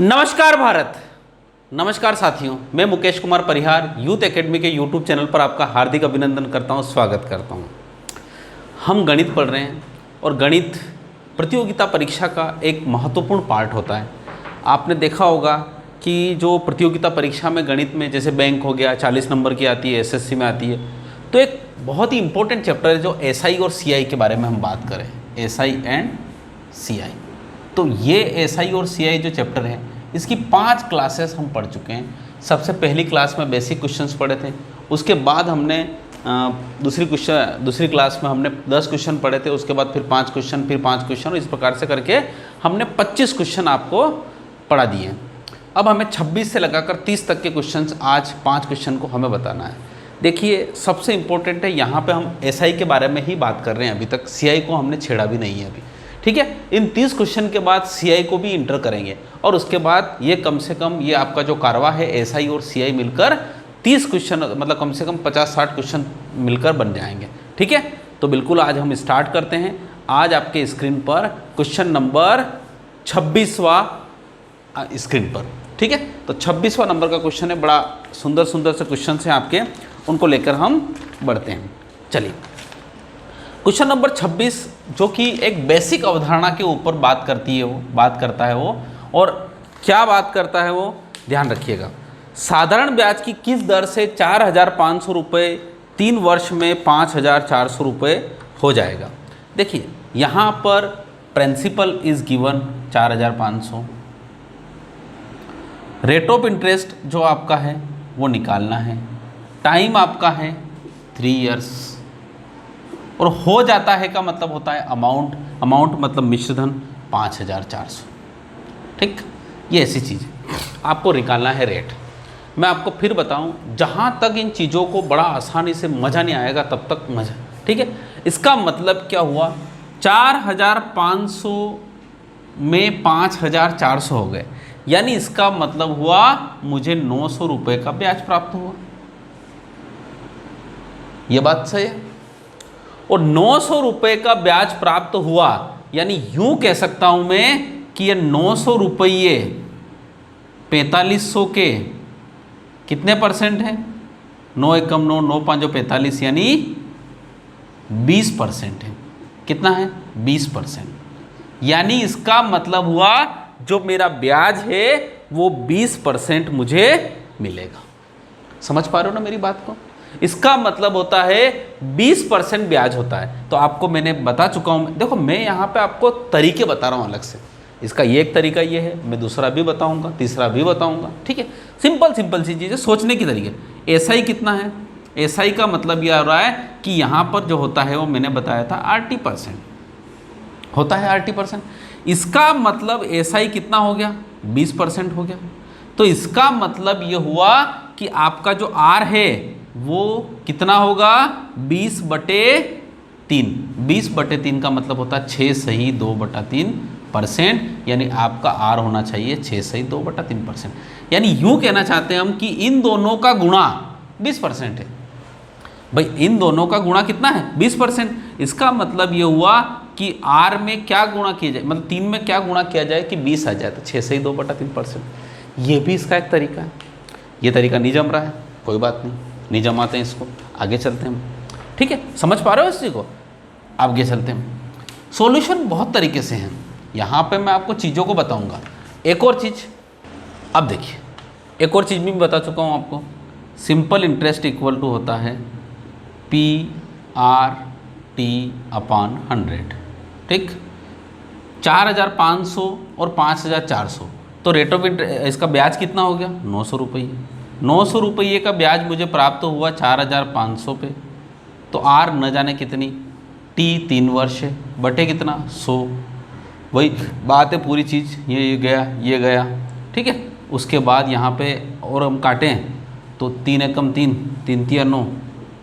नमस्कार भारत, नमस्कार साथियों। मैं मुकेश कुमार परिहार यूथ एकेडमी के यूट्यूब चैनल पर आपका हार्दिक अभिनंदन करता हूं, स्वागत करता हूं। हम गणित पढ़ रहे हैं और गणित प्रतियोगिता परीक्षा का एक महत्वपूर्ण पार्ट होता है। आपने देखा होगा कि जो प्रतियोगिता परीक्षा में गणित में जैसे बैंक हो गया 40 नंबर की आती है, एसएससी में आती है, तो एक बहुत ही इंपॉर्टेंट चैप्टर है जो एसआई और सीआई के बारे में हम बात करें, एसआई एंड सीआई। तो ये एसआई और सीआई जो चैप्टर है इसकी 5 क्लासेस हम पढ़ चुके हैं। सबसे पहली क्लास में बेसिक क्वेश्चंस पढ़े थे, उसके बाद हमने दूसरी क्लास में हमने 10 क्वेश्चन पढ़े थे, उसके बाद फिर 5 क्वेश्चन, फिर 5 क्वेश्चन, और इस प्रकार से करके हमने 25 क्वेश्चन आपको पढ़ा दिए हैं। अब हमें 26 से लगाकर 30 तक के क्वेश्चंस, आज 5 क्वेश्चन को हमें बताना है। देखिए सबसे इम्पोर्टेंट है, यहाँ पे हम एसआई के बारे में ही बात कर रहे हैं, अभी तक सीआई को हमने छेड़ा भी नहीं है अभी, ठीक है। इन 30 क्वेश्चन के बाद सीआई को भी इंटर करेंगे और उसके बाद ये कम से कम ये आपका जो कारवा है एसआई और सीआई मिलकर 30 क्वेश्चन, मतलब कम से कम 50-60 क्वेश्चन मिलकर बन जाएंगे, ठीक है। तो बिल्कुल आज हम स्टार्ट करते हैं। आज आपके स्क्रीन पर क्वेश्चन नंबर 26वां स्क्रीन पर, ठीक है। तो 26वां नंबर का क्वेश्चन है, बड़ा सुंदर सुंदर से क्वेश्चन हैं आपके, उनको लेकर हम बढ़ते हैं। चलिए, क्वेश्चन नंबर 26 जो कि एक बेसिक अवधारणा के ऊपर बात करता है वो, और क्या बात करता है वो ध्यान रखिएगा। साधारण ब्याज की किस दर से 4,500 रुपये 3 वर्ष में 5,400 रुपये हो जाएगा। देखिए यहाँ पर principal is given 4,500, rate of interest जो आपका है वो निकालना है, टाइम आपका है 3 इयर्स, और हो जाता है का मतलब होता है अमाउंट मतलब मिश्रधन 5,400, ठीक। ये ऐसी चीज़ है, आपको निकालना है रेट। मैं आपको फिर बताऊं, जहाँ तक इन चीज़ों को बड़ा आसानी से मज़ा नहीं आएगा तब तक मज़ा, ठीक है। इसका मतलब क्या हुआ, 4,500 में 5,400 हो गए, यानी इसका मतलब हुआ मुझे 900 रुपये का ब्याज प्राप्त हुआ। ये बात सही है। और 900 रुपये का ब्याज प्राप्त हुआ, यानी यूं कह सकता हूं मैं कि ये 900 रुपये 4500 के कितने परसेंट है, 9 एकम 9, 9 पाँचों 45, यानी 20% है। कितना है, 20%। यानी इसका मतलब हुआ जो मेरा ब्याज है वो 20% मुझे मिलेगा। समझ पा रहे हो ना मेरी बात को। इसका मतलब होता है 20% ब्याज होता है। तो आपको मैंने बता चुका हूँ, देखो मैं यहाँ पे आपको तरीके बता रहा हूँ अलग से। इसका ये एक तरीका ये है, मैं दूसरा भी बताऊँगा, तीसरा भी बताऊँगा, ठीक है। सिंपल सी चीज़ें, सोचने की तरीके। एसआई कितना है, एसआई का मतलब यह हो रहा है कि यहाँ पर जो होता है वो मैंने बताया था 80% होता है, 80%। इसका मतलब एसआई कितना हो गया, 20% हो गया। तो इसका मतलब ये हुआ कि आपका जो आर है वो कितना होगा, 20/3। 20/3 का मतलब होता है 6 सही 2/3%, यानी आपका आर होना चाहिए 6 सही 2/3%। यानी यूं कहना चाहते हैं हम कि इन दोनों का गुणा 20% है। भाई इन दोनों का गुणा कितना है, 20%। इसका मतलब ये हुआ कि आर में क्या गुणा किया जाए, मतलब 3 में क्या गुणा किया जाए कि 20 आ जाए, तो 6 सही 2/3%। ये भी इसका एक तरीका है। ये तरीका नहीं जम रहा है, कोई बात नहीं जमाते हैं इसको, आगे चलते हैं, ठीक है। समझ पा रहे हो इस चीज़ को, आगे चलते हैं। सॉल्यूशन बहुत तरीके से हैं, यहाँ पे मैं आपको चीज़ों को बताऊंगा। एक और चीज़, अब देखिए एक और चीज़ भी मैं बता चुका हूँ आपको। सिंपल इंटरेस्ट इक्वल टू होता है PRT/100, ठीक। 4,500 और 5,400, तो रेट ऑफ इंटरेस्ट, इसका ब्याज कितना हो गया, 900 रुपये। 900 रुपये का ब्याज मुझे प्राप्त हुआ 4,500 पे, तो आर न जाने कितनी, टी 3 वर्ष है, बटे कितना 100। वही बात है पूरी चीज़, ये गया, ठीक है। उसके बाद यहाँ पे और हम काटें तो 3 एकम 3, 3 तिया 9,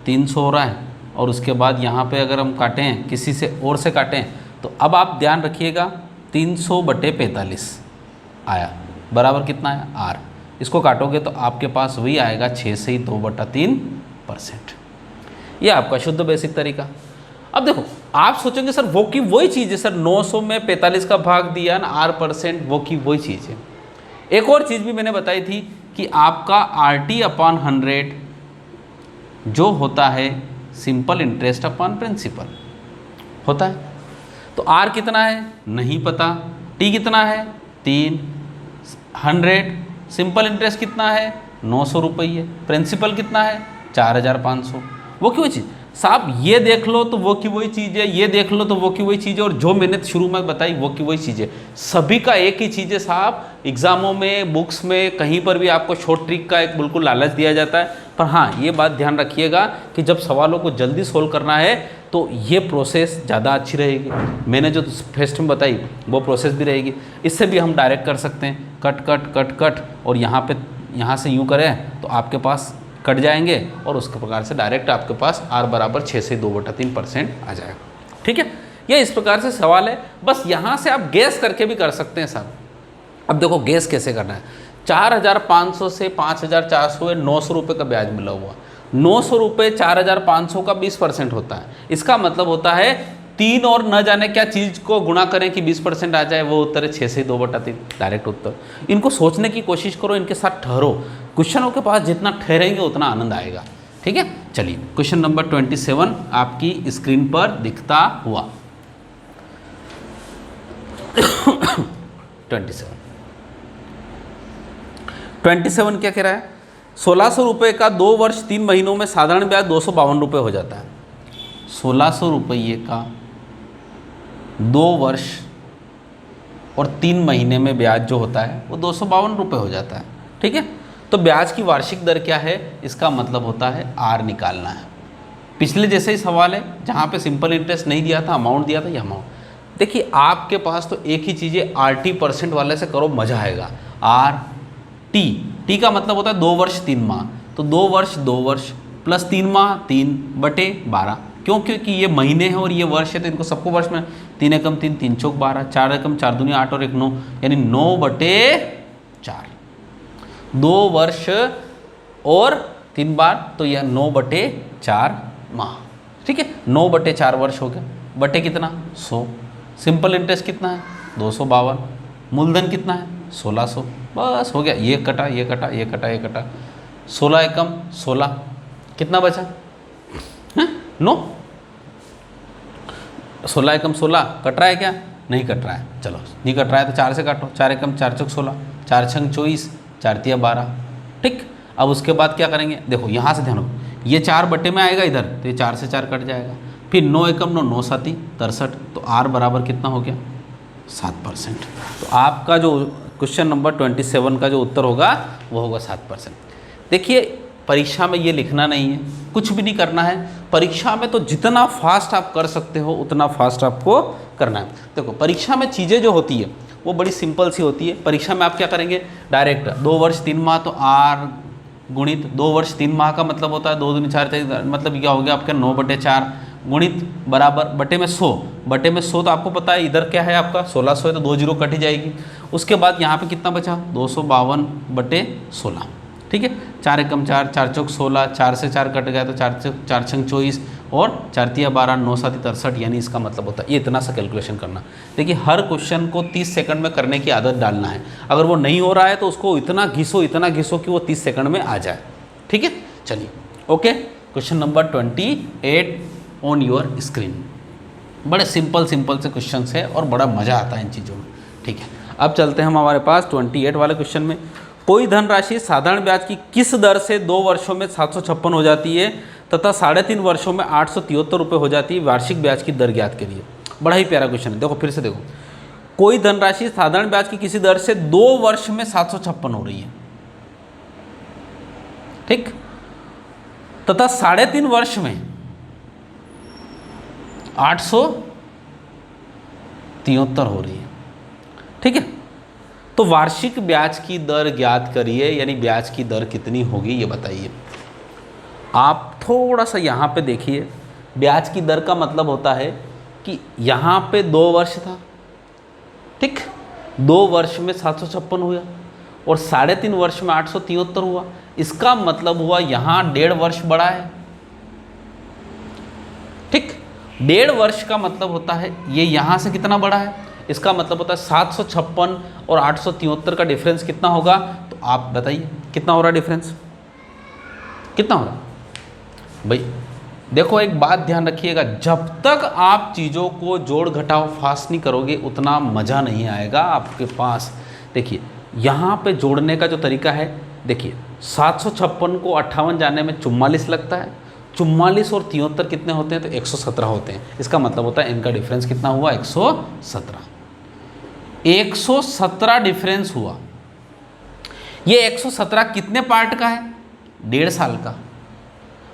300 हो रहा है। और उसके बाद यहाँ पे अगर हम काटें, किसी से और से काटें, तो अब आप ध्यान रखिएगा 300/45 आया, बराबर कितना है आर। इसको काटोगे तो आपके पास वही आएगा 6 से 2/3%। ये आपका शुद्ध बेसिक तरीका। अब देखो आप सोचेंगे सर वही चीज़ है सर, 900 में 45 का भाग दिया ना, R%, वो की वही चीज़ है। एक और चीज़ भी मैंने बताई थी कि आपका RT/100 जो होता है सिंपल इंटरेस्ट अपॉन प्रिंसिपल होता है। तो R कितना है नहीं पता, T कितना है 3, 100 सिंपल इंटरेस्ट कितना है 900 रुपये, प्रिंसिपल कितना है 4500। वो क्यों चीज़ साहब, ये देख लो तो वो की वही चीज़ है, ये देख लो तो वो की वही चीज़ है, और जो मैंने शुरू में बताई वो की वही चीज़ है। सभी का एक ही चीज़ है साहब, एग्जामों में, बुक्स में, कहीं पर भी आपको शॉर्ट ट्रिक का एक बिल्कुल लालच दिया जाता है। पर हाँ, ये बात ध्यान रखिएगा कि जब सवालों को जल्दी सोल्व करना है तो ये प्रोसेस ज़्यादा अच्छी रहेगी। मैंने जो फर्स्ट में बताई वो प्रोसेस भी रहेगी। इससे भी हम डायरेक्ट कर सकते हैं, कट कट कट कट, और यहाँ से यूँ करें तो आपके पास कट जाएंगे और उसके प्रकार से डायरेक्ट आपके पास R बराबर 6 से 2/3% आ जाएगा। ठीक है, ये इस प्रकार से सवाल है। बस यहाँ से आप गैस करके भी कर सकते हैं साहब। अब देखो गैस कैसे करना है। 4500 से 5400 है, 900 रुपये का ब्याज मिला हुआ। 900 रुपये 4500 का 20% होता है। इसका मतलब होता है 3 और न जाने क्या चीज़ को गुणा करें कि 20% आ जाए, वो उत्तर है 6 से 2/3 डायरेक्ट उत्तर। इनको सोचने की कोशिश करो, इनके साथ ठहरो। क्वेश्चनों के पास जितना ठहरेंगे उतना आनंद आएगा। ठीक है, चलिए क्वेश्चन नंबर 27 आपकी स्क्रीन पर दिखता हुआ 27 क्या कह रहा है। 1600 रुपये का 2 वर्ष 3 महीनों में साधारण ब्याज 252 रुपये हो जाता है। 1600 रुपये का 2 वर्ष और 3 महीने में ब्याज जो होता है वो 252 रुपये हो जाता है। ठीक है, तो ब्याज की वार्षिक दर क्या है, इसका मतलब होता है R निकालना है। पिछले जैसे ही सवाल है जहाँ पे सिंपल इंटरेस्ट नहीं दिया था, अमाउंट दिया था, ये अमाउंट। देखिए आपके पास तो एक ही चीज़ है, RT% वाले से करो, मज़ा आएगा। T का मतलब होता है 2 वर्ष 3 माह, तो 2 वर्ष प्लस 3 माह 3/12। क्यों, क्योंकि ये महीने हैं और ये वर्ष है, तो इनको सबको वर्ष में 3 एकम 3, 3 चौक 12, 4 एकम 4 दूनी 8 और 1 9, यानी 9/4। 2 वर्ष और 3 बार तो यह 9/4 माह। ठीक है, 9/4 वर्ष हो गया। बटे कितना 100। सिंपल इंटरेस्ट कितना है 252। मूलधन कितना है 1600। बस हो गया, ये कटा ये कटा ये कटा ये कटा, 16 एकम 16, कितना बचा 9। 16 एकम 16 कट रहा है क्या, नहीं कट रहा है। चलो नहीं कट रहा है तो 4 से काटो, 4 एकम 4 चौक 16, 4 छंग 24, 4 तिया 12। ठीक, अब उसके बाद क्या करेंगे, देखो यहाँ से ध्यान रखो, ये 4 बटे में आएगा इधर, तो ये 4 से 4 कट जाएगा। फिर 9 एकम 9, 9 7 63, तो R बराबर कितना हो गया 7%। तो आपका जो क्वेश्चन नंबर 27 का जो उत्तर होगा वो होगा 7%। देखिए परीक्षा में ये लिखना नहीं है, कुछ भी नहीं करना है। परीक्षा में तो जितना फास्ट आप कर सकते हो उतना फास्ट आपको करना है। देखो परीक्षा में चीज़ें जो होती है वो बड़ी सिंपल सी होती है। परीक्षा में आप क्या करेंगे, डायरेक्ट 2 वर्ष 3 माह तो R गुणित 2 वर्ष 3 माह का मतलब होता है 2 दूनी 4, मतलब क्या हो गया आपका 9/4 गुणित बराबर बटे में 100। बटे में 100 तो आपको पता है इधर क्या है आपका 1600 है, तो 2 जीरो कट ही जाएगी। उसके बाद यहाँ पे कितना बचा 252/16। ठीक है, 4 एकम 4, 4 चौक 16, 4 से 4 कट गया तो 4 छंग 24 और 4 तिया 12, 9 7 63, यानी इसका मतलब होता है ये इतना सा कैलकुलेशन करना। देखिए हर क्वेश्चन को 30 सेकंड में करने की आदत डालना है। अगर वो नहीं हो रहा है तो उसको इतना घिसो कि वो 30 सेकंड में आ जाए। ठीक है, चलिए okay. Question number 28 on your screen. बड़े सिंपल से क्वेश्चन है और बड़ा मज़ा आता है इन चीज़ों में। ठीक है, अब चलते हैं हम हमारे पास 28 वाले क्वेश्चन में। कोई धनराशि साधारण ब्याज की किस दर से 2 वर्षों में 756 हो जाती है तथा 3.5 वर्षों में 873 रुपये हो जाती है, वार्षिक ब्याज की दर ज्ञात करिए। बड़ा ही प्यारा क्वेश्चन है। देखो फिर से देखो, कोई धनराशि साधारण ब्याज की किसी दर से 2 वर्ष में 756 हो रही है, ठीक, तथा 3.5 वर्ष में 873 हो रही है। ठीक है, तो वार्षिक ब्याज की दर ज्ञात करिए, यानी ब्याज की दर कितनी होगी ये बताइए। आप थोड़ा सा यहाँ पे देखिए, ब्याज की दर का मतलब होता है कि यहाँ पे 2 वर्ष था, ठीक, 2 वर्ष में 756 हुआ और 3.5 वर्ष में 873 हुआ। इसका मतलब हुआ यहाँ 1.5 वर्ष बड़ा है। ठीक, 1.5 वर्ष का मतलब होता है ये यहाँ से कितना बड़ा है, इसका मतलब होता है 756 और 873 का डिफरेंस कितना होगा, तो आप बताइए कितना हो रहा है डिफरेंस, कितना हो रहा है भाई। देखो एक बात ध्यान रखिएगा, जब तक आप चीज़ों को जोड़ घटाव फास्ट नहीं करोगे उतना मज़ा नहीं आएगा आपके पास। देखिए यहाँ पे जोड़ने का जो तरीका है, देखिए 756 को 58 जाने में 44 लगता है, 44 और 73 कितने होते हैं, तो 117 होते हैं। इसका मतलब होता है इनका डिफरेंस कितना हुआ, 117। 117 डिफरेंस हुआ। ये 117 कितने पार्ट का है, 1.5 साल का।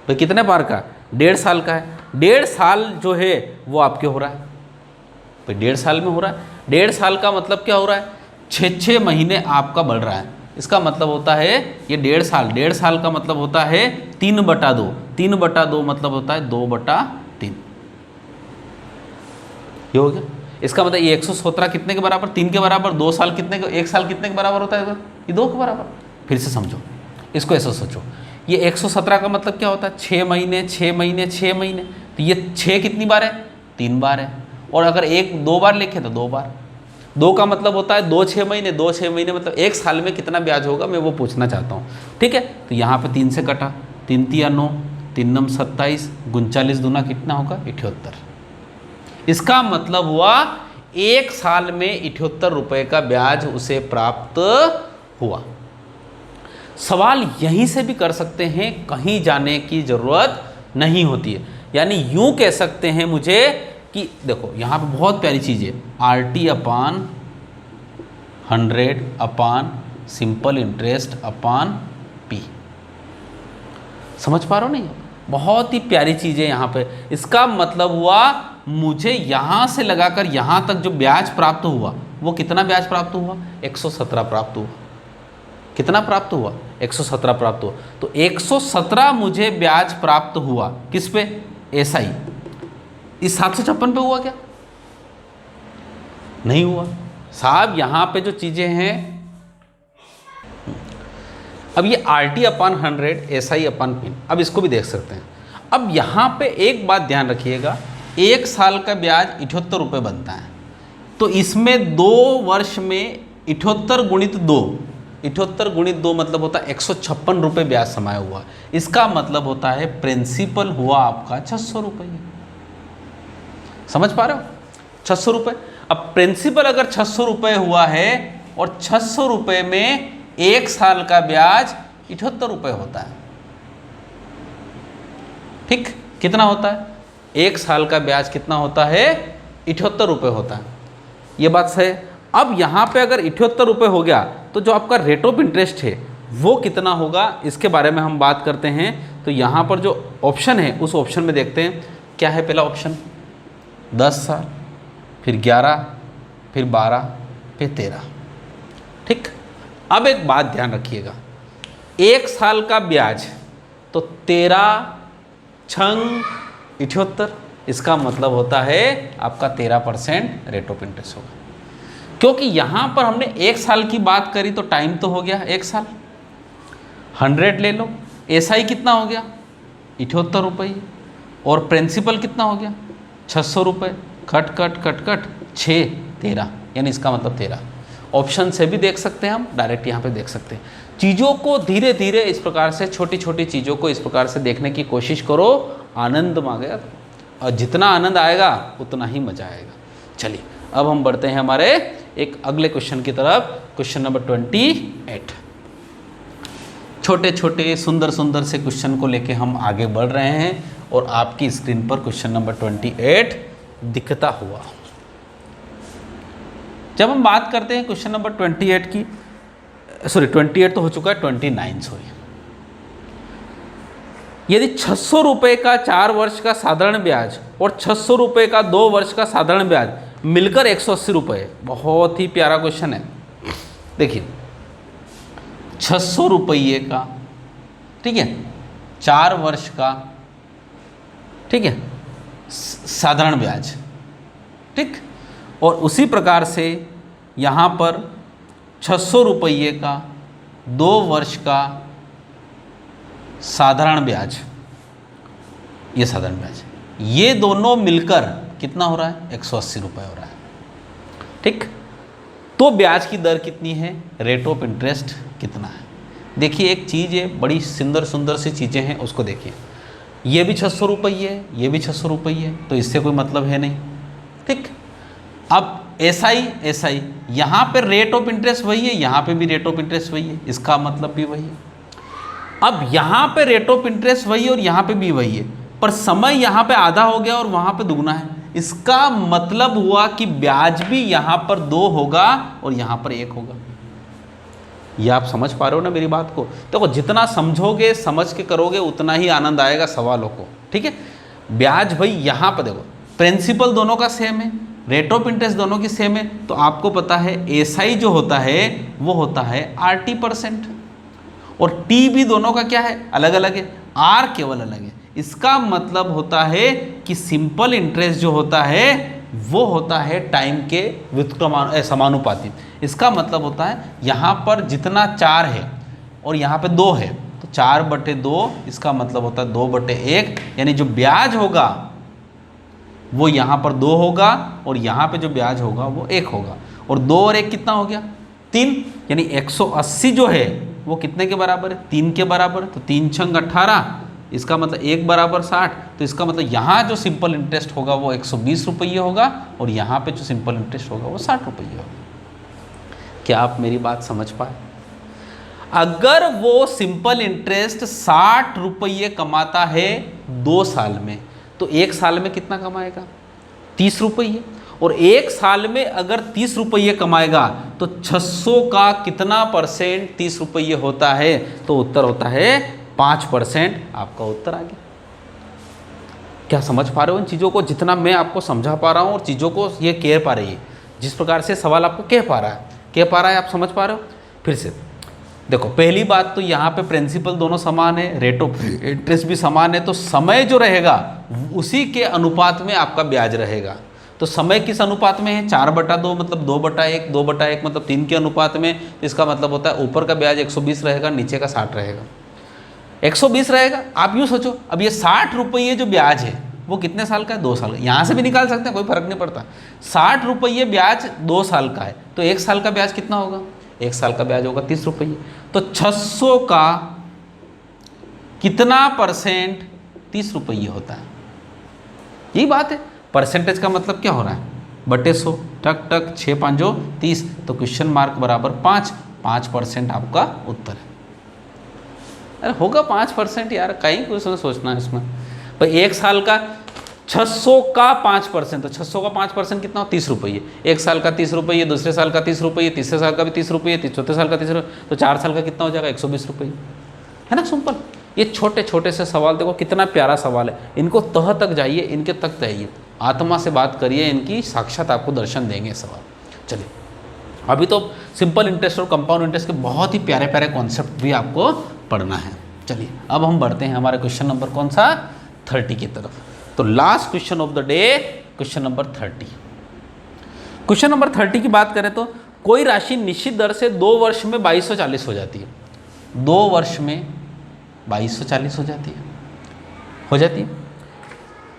भाई कितने बार का, 1.5 साल का है। 1.5 साल जो है वो आपके हो रहा है भाई, 1.5 साल में हो रहा है। 1.5 साल का मतलब क्या हो रहा है, 6 महीने आपका बढ़ रहा है। इसका मतलब होता है ये 1.5 साल, 1.5 साल का मतलब होता है 3/2, 3/2 मतलब होता है 2/3। ये हो गया। इसका मतलब ये 117 कितने के बराबर, 3 के बराबर। 2 साल कितने के, 1 साल कितने के बराबर होता है, ये 2 के बराबर। फिर से समझो इसको, ऐसा सोचो, ये 117 का मतलब क्या होता है, 6 महीने 6 महीने 6 महीने, तो ये 6 कितनी बार है, 3 बार है। और अगर 2 बार लिखे तो 2 बार। 2 का मतलब होता है 2 6 महीने, 2 6 महीने मतलब 1 साल में कितना ब्याज होगा, मैं वो पूछना चाहता हूँ। ठीक है, तो यहाँ पे 3 से कटा, 3 तिया 9, 3 नम 27, 39 दूना कितना होगा, 78। इसका मतलब हुआ 1 साल में 78 रुपये का ब्याज उसे प्राप्त हुआ। सवाल यहीं से भी कर सकते हैं, कहीं जाने की जरूरत नहीं होती है। यानी यूं कह सकते हैं मुझे कि देखो यहाँ पे बहुत प्यारी चीज़ है, RT/100 upon simple interest upon P। समझ पा रहे हो नहीं, बहुत ही प्यारी चीज़ है यहाँ पे। इसका मतलब हुआ मुझे यहाँ से लगाकर यहाँ तक जो ब्याज प्राप्त हुआ वो कितना ब्याज प्राप्त हुआ, 117 प्राप्त हुआ। कितना प्राप्त हुआ, 117 प्राप्त हुआ। तो 117 मुझे ब्याज प्राप्त हुआ किस पे, SI। इस 756 पे हुआ क्या, नहीं हुआ साहब। यहाँ पे जो चीज़ें हैं, अब ये RT/100 SI/P, अब इसको भी देख सकते हैं। अब यहाँ पे एक बात ध्यान रखिएगा, 1 साल का ब्याज 78 रुपये बनता है, तो इसमें 2 वर्ष में 78 गुणित 2, 78 गुणित 2 मतलब होता है 156 रुपये ब्याज समाया हुआ। इसका मतलब होता है प्रिंसिपल हुआ आपका 600 रुपये। समझ पा रहे हो, 600 रुपये। अब प्रिंसिपल अगर 600 रुपये हुआ है और 600 रुपये में 1 साल का ब्याज 78 रुपये होता है। ठीक, कितना होता है, 1 साल का ब्याज कितना होता है, 78 रुपये होता है। ये बात सही है। अब यहाँ पे अगर 78 रुपये हो गया तो जो आपका रेट ऑफ इंटरेस्ट है वो कितना होगा, इसके बारे में हम बात करते हैं। तो यहाँ पर जो ऑप्शन है उस ऑप्शन में देखते हैं क्या है। पहला ऑप्शन 10 साल, फिर 11, फिर 12, फिर 13। ठीक, अब एक बात ध्यान रखिएगा, 1 साल का ब्याज तो 13 छंग 78, इसका मतलब होता है आपका 13% रेट ऑफ इंटरेस्ट होगा। क्योंकि यहाँ पर हमने 1 साल की बात करी तो टाइम तो हो गया 1 साल। 100 ले लो, SI कितना हो गया, 78 रुपये, और प्रिंसिपल कितना हो गया, 600 रुपये। कट कट कट कट 6 13, यानी इसका मतलब 13। ऑप्शन से भी देख सकते हैं हम, डायरेक्ट यहाँ पे देख सकते हैं। चीज़ों को धीरे धीरे इस प्रकार से, छोटी छोटी चीज़ों को इस प्रकार से देखने की कोशिश करो, आनंद मांगेगा, और जितना आनंद आएगा उतना ही मजा आएगा। चलिए अब हम बढ़ते हैं हमारे एक अगले क्वेश्चन की तरफ, क्वेश्चन नंबर 28। छोटे छोटे सुंदर सुंदर से क्वेश्चन को लेके हम आगे बढ़ रहे हैं और आपकी स्क्रीन पर क्वेश्चन नंबर 28 दिखता हुआ। जब हम बात करते हैं क्वेश्चन नंबर 28 की, सॉरी 28 तो हो चुका है, 29 सॉरी। यदि 600 रुपये का 4 वर्ष का साधारण ब्याज और 600 रुपये का 2 वर्ष का साधारण ब्याज मिलकर 180 रुपये, बहुत ही प्यारा क्वेश्चन है। देखिए 600 रुपये का, ठीक है, 4 वर्ष का, ठीक है, साधारण ब्याज, ठीक, और उसी प्रकार से यहाँ पर 600 रुपये का 2 वर्ष का साधारण ब्याज, ये साधारण ब्याज, ये दोनों मिलकर कितना हो रहा है, 180 रुपये हो रहा है। ठीक। तो ब्याज की दर कितनी है, रेट ऑफ इंटरेस्ट कितना है। देखिए एक चीज़ है, बड़ी सुंदर सुंदर सी चीज़ें हैं, उसको देखिए। ये भी 600 रुपये है, ये भी 600 रुपये है, तो इससे कोई मतलब है नहीं, ठीक। अब एसआई यहाँ पे रेट ऑफ इंटरेस्ट वही है, यहाँ पे भी रेट ऑफ इंटरेस्ट वही है, इसका मतलब भी वही है। अब यहाँ पे रेट ऑफ इंटरेस्ट वही है और यहाँ पे भी वही है, पर समय यहाँ पे आधा हो गया और वहाँ पे दुगना है। इसका मतलब हुआ कि ब्याज भी यहाँ पर 2 होगा और यहाँ पर 1 होगा। ये आप समझ पा रहे हो ना मेरी बात को। देखो जितना समझोगे, समझ के करोगे, उतना ही आनंद आएगा सवालों को, ठीक है। ब्याज भाई यहाँ पर देखो, प्रिंसिपल दोनों का सेम है, रेट ऑफ इंटरेस्ट दोनों की सेम है, तो आपको पता है एसआई जो होता है वो होता है RT%, और टी भी दोनों का क्या है, अलग अलग है, आर केवल अलग है। इसका मतलब होता है कि सिंपल इंटरेस्ट जो होता है वो होता है टाइम के समानुपाती। इसका मतलब होता है यहाँ पर जितना 4 है और यहाँ पे 2 है, तो 4/2, इसका मतलब होता है 2/1, यानी जो ब्याज होगा वो यहाँ पर 2 होगा और यहाँ पे जो ब्याज होगा वो 1 होगा। और 2 और 1 कितना हो गया, 3, यानी 180 जो है वो कितने के बराबर है, 3 के बराबर। तो 3 छंग 18, इसका मतलब 1 बराबर 60, तो इसका मतलब यहाँ जो सिंपल इंटरेस्ट होगा वो 120 रुपये होगा और यहाँ पे जो सिंपल इंटरेस्ट होगा वो 60 रुपये होगा। क्या आप मेरी बात समझ पाए। अगर वो सिंपल इंटरेस्ट 60 रुपये कमाता है 2 साल में, तो 1 साल में कितना कमाएगा, 30 रुपये। और 1 साल में अगर 30 रुपये कमाएगा तो 600 का कितना परसेंट 30 रुपये होता है, तो उत्तर होता है 5%। आपका उत्तर आ गया। क्या समझ पा रहे हो इन चीज़ों को, जितना मैं आपको समझा पा रहा हूँ और चीज़ों को ये कह पा रही है, जिस प्रकार से सवाल आपको कह पा रहा है, आप समझ पा रहे हो। फिर से देखो, पहली बात तो यहाँ पे प्रिंसिपल दोनों समान है, रेट ऑफ इंटरेस्ट भी समान है, तो समय जो रहेगा उसी के अनुपात में आपका ब्याज रहेगा। तो समय किस अनुपात में है, 4/2 मतलब 2/1, 2/1 मतलब 3 के अनुपात में। तो इसका मतलब होता है ऊपर का ब्याज 120 रहेगा, नीचे का 60 रहेगा। 120 रहेगा। आप यूँ सोचो, अब ये 60 रुपये जो ब्याज है वो कितने साल का है, 2 साल का। यहाँ से भी निकाल सकते हैं, कोई फर्क नहीं पड़ता। 60 रुपये ब्याज 2 साल का है, तो 1 साल का ब्याज कितना होगा, 1 साल का ब्याज होगा 30 रुपये। तो 600 का कितना परसेंट 30 रुपये होता है, यही बात है। परसेंटेज का मतलब क्या हो रहा है, बटे 100, टक टक 6 5 30, तो क्वेश्चन मार्क बराबर 5% आपका उत्तर है। अरे होगा 5% यार, कहीं कुछ सोचना है इसमें भाई। 1 साल का 600 का 5%, तो 600 का 5% कितना हो, 30 रुपये। 1 साल का 30 रुपये, दूसरे साल का 30 रुपये, तीसरे साल का भी 30 रुपये, चौथे साल का 30 रुपये, तो 4 साल का कितना हो जाएगा, 120 रुपये, है ना। सिंपल। ये छोटे छोटे से सवाल देखो कितना प्यारा सवाल है। इनको तह तक जाइए, इनके तक जाइए, आत्मा से बात करिए, इनकी साक्षात आपको दर्शन देंगे सवाल। चलिए, अभी तो सिंपल इंटरेस्ट और कंपाउंड इंटरेस्ट के बहुत ही प्यारे प्यारे कॉन्सेप्ट भी आपको पढ़ना है। चलिए अब हम बढ़ते हैं हमारे क्वेश्चन नंबर कौन सा, 30 की तरफ। तो last question of the day, question number 30। Question number 30 की बात करें तो कोई राशि निश्चित दर से 2 वर्ष में 2240 हो जाती है। 2 वर्ष में 2240 हो जाती है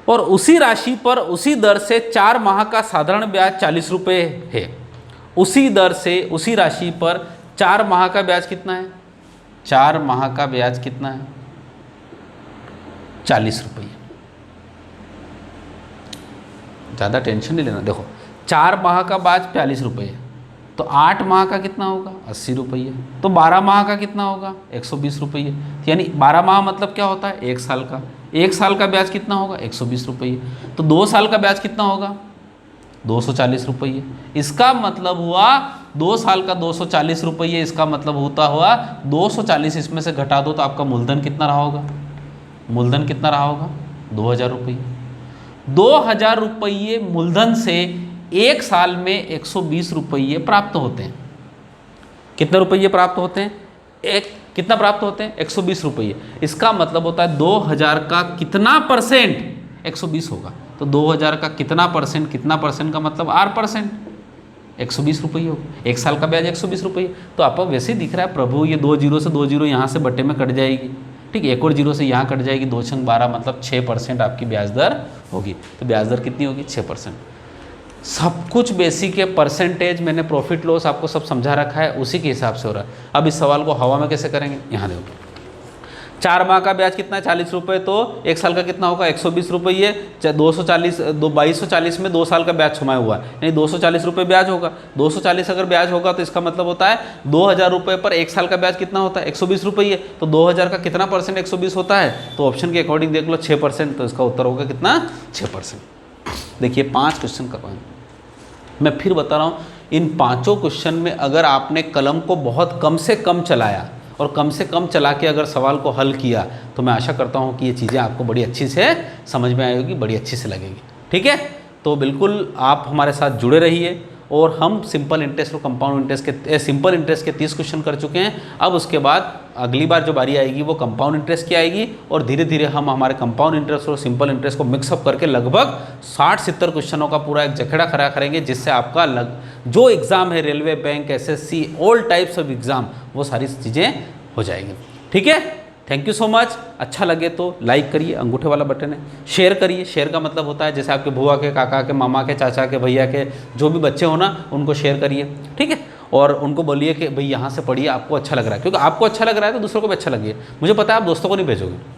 और उसी राशि पर उसी दर से 4 माह का साधारण ब्याज 40 रुपये है। उसी दर से उसी राशि पर 4 माह का ब्याज कितना है, 4 माह का ब्याज कितना है, 40 रुपये। ज़्यादा टेंशन नहीं लेना। देखो 4 माह का ब्याज 40 रुपये, तो 8 माह का कितना होगा, 80 रुपये। तो 12 माह का कितना होगा, 120 रुपये। यानी 12 माह मतलब क्या होता है, 1 साल का। 1 साल का ब्याज कितना होगा, 120 रुपये। तो 2 साल का ब्याज कितना होगा, 240 रुपये। इसका मतलब हुआ 2 साल का 240 रुपये। इसका मतलब होता हुआ 240 इसमें से घटा दो तो आपका मूलधन कितना रहा होगा, मूलधन कितना रहा होगा, 2000 रुपये। 2000 रुपये मूलधन से 1 साल में 120 रुपये प्राप्त होते हैं। कितने रुपये प्राप्त होते हैं, कितना प्राप्त होते हैं, 120 रुपये। इसका मतलब होता है 2000 का कितना परसेंट, 120 होगा। तो 2000 का कितना परसेंट का मतलब 8%, 120 रुपये होगा। 1 साल का ब्याज 120 रुपये। तो आपको वैसे ही दिख रहा है प्रभु, ये 2 जीरो से 2 जीरो यहाँ से बटे में कट जाएगी, ठीक है। 1 और जीरो से यहाँ कट जाएगी, 2 छंग 12 मतलब 6% आपकी ब्याज दर होगी। तो ब्याज दर कितनी होगी, 6%। सब कुछ बेसिक है, परसेंटेज मैंने प्रॉफिट लॉस आपको सब समझा रखा है, उसी के हिसाब से हो रहा है। अब इस सवाल को हवा में कैसे करेंगे, यहाँ देखो 4 माह का ब्याज कितना है 40 रुपये, तो 1 साल का कितना होगा 120 रुपये, 2240 में 2 साल का ब्याज छुमाया हुआ है, यानी 240 रुपये ब्याज होगा। 240 अगर ब्याज होगा तो इसका मतलब होता है 2000 रुपये पर 1 साल का ब्याज कितना होता है 120 रुपये, तो 2000 का कितना परसेंट 120 होता है, तो ऑप्शन के अकॉर्डिंग देख लो 6%, तो इसका उत्तर होगा कितना 6%। देखिए 5 क्वेश्चन करवाएं, मैं फिर बता रहा हूँ, इन 5 क्वेश्चन में अगर आपने कलम को बहुत कम से कम चलाया और कम से कम चला के अगर सवाल को हल किया, तो मैं आशा करता हूँ कि ये चीज़ें आपको बड़ी अच्छी से समझ में आएगी, बड़ी अच्छी से लगेगी। ठीक है, तो बिल्कुल आप हमारे साथ जुड़े रहिए। और हम सिंपल इंटरेस्ट और कंपाउंड इंटरेस्ट के सिंपल इंटरेस्ट के 30 क्वेश्चन कर चुके हैं। अब उसके बाद अगली बार जो बारी आएगी वो कंपाउंड इंटरेस्ट की आएगी, और धीरे धीरे हम हमारे कंपाउंड इंटरेस्ट और सिंपल इंटरेस्ट को मिक्सअप करके लगभग 60-70 क्वेश्चनों का पूरा एक जखेड़ा खड़ा करेंगे, जिससे आपका जो एग्ज़ाम है railway, bank, SSC, all types of exam, वो सारी चीज़ें हो जाएंगी। ठीक है, थैंक यू सो मच। अच्छा लगे तो लाइक करिए, अंगूठे वाला बटन है, शेयर करिए। शेयर का मतलब होता है जैसे आपके बुआ के, काका के, मामा के, चाचा के, भैया के जो भी बच्चे हो ना, उनको शेयर करिए। ठीक है, और उनको बोलिए कि भाई यहाँ से पढ़िए, आपको अच्छा लग रहा है, क्योंकि आपको अच्छा लग रहा है तो दूसरों को भी अच्छा लगे। मुझे पता है आप दोस्तों को नहीं भेजोगे।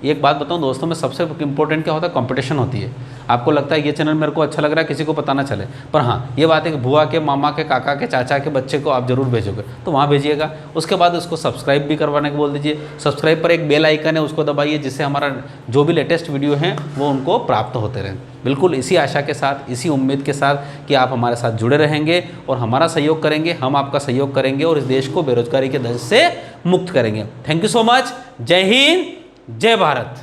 एक बात बताऊं दोस्तों, में सबसे इंपॉर्टेंट क्या होता है, कंपटीशन होती है। आपको लगता है ये चैनल मेरे को अच्छा लग रहा है, किसी को पता ना चले, पर हाँ ये बात है कि बुआ के, मामा के, काका के, चाचा के बच्चे को आप जरूर भेजोगे, तो वहाँ भेजिएगा। उसके बाद उसको सब्सक्राइब भी करवाने को बोल दीजिए। सब्सक्राइब पर एक बेल आइकन है, उसको दबाइए, जिससे हमारा जो भी लेटेस्ट वीडियो हैं वो उनको प्राप्त होते रहें। बिल्कुल इसी आशा के साथ, इसी उम्मीद के साथ कि आप हमारे साथ जुड़े रहेंगे और हमारा सहयोग करेंगे, हम आपका सहयोग करेंगे और इस देश को बेरोजगारी के दंश से मुक्त करेंगे। Thank you so much. जय हिंद, जय भारत।